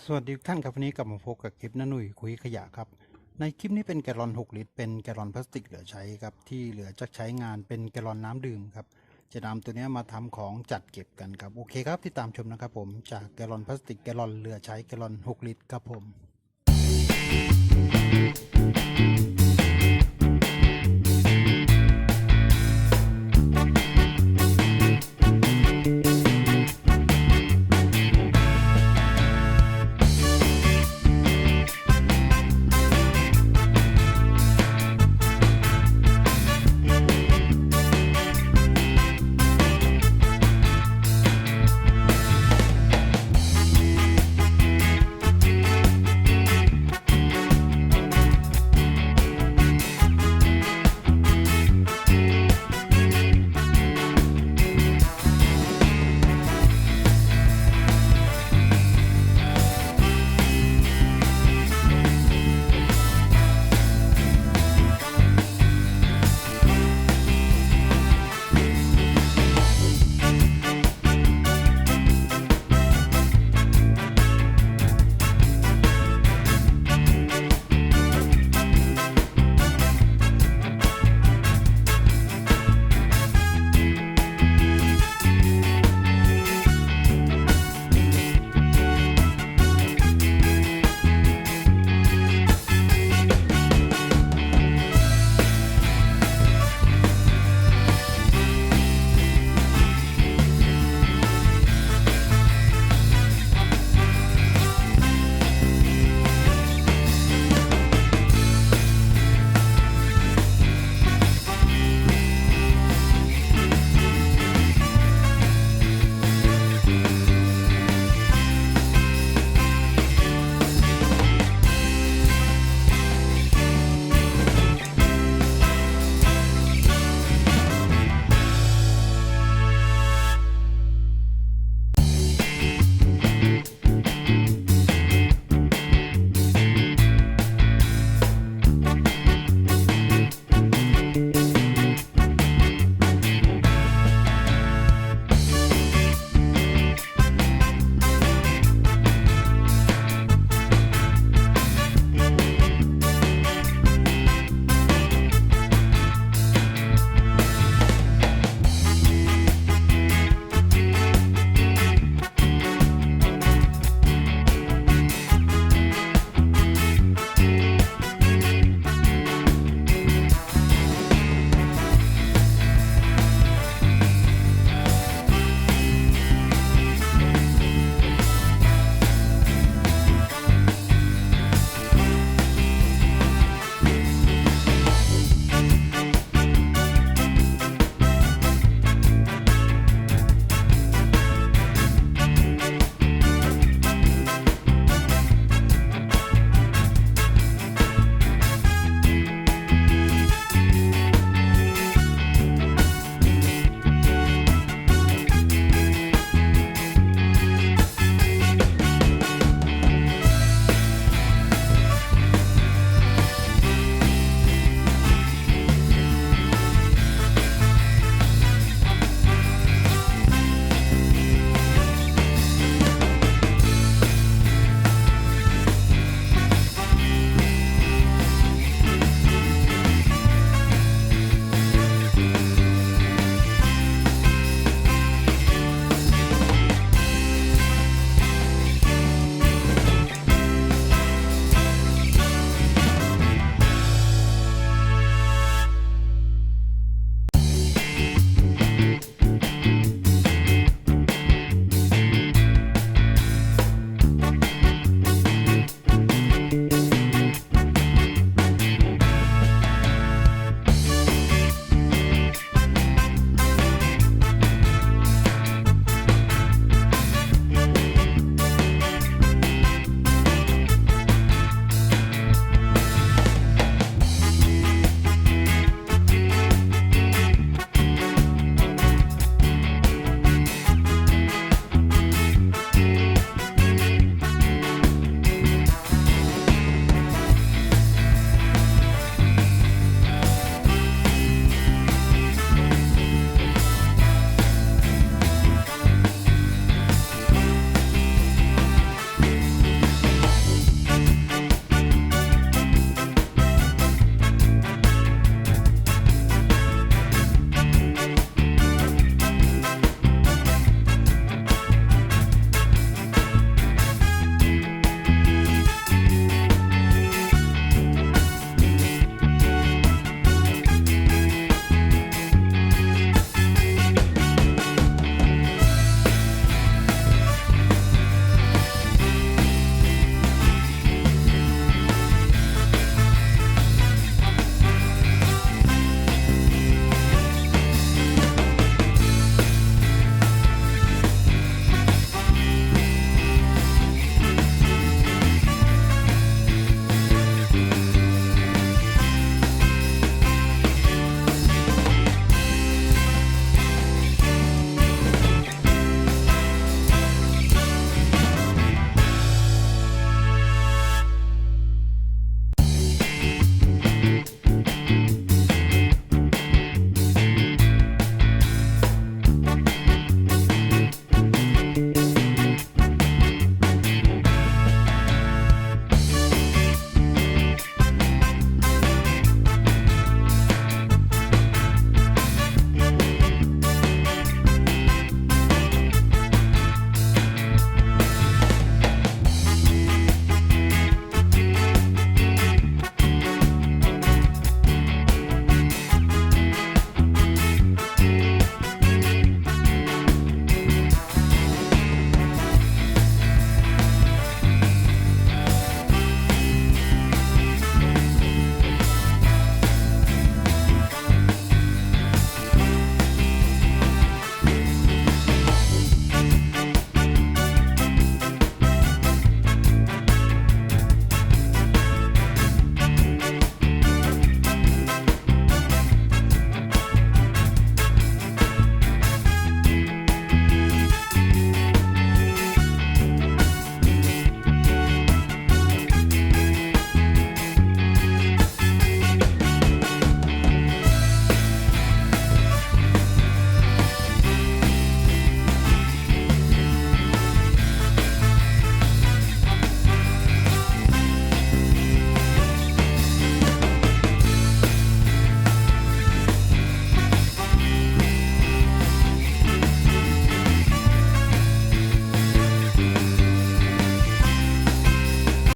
สวัสดีทุกท่านครับวันนี้กลับมาพบกับคลิปน้าหนุ่ยคุยขยะครับในคลิปนี้เป็นแกลลอน6 ลิตรเป็นแกลลอนพลาสติกเหลือใช้ครับที่เหลือจากใช้งานเป็นแกลลอนน้ำดื่มครับจะนำตัวนี้มาทำของจัดเก็บกันครับโอเคครับที่ตามชมนะครับผมจากแกลลอนพลาสติกแกลลอนเหลือใช้แกลลอน6 ลิตรครับผม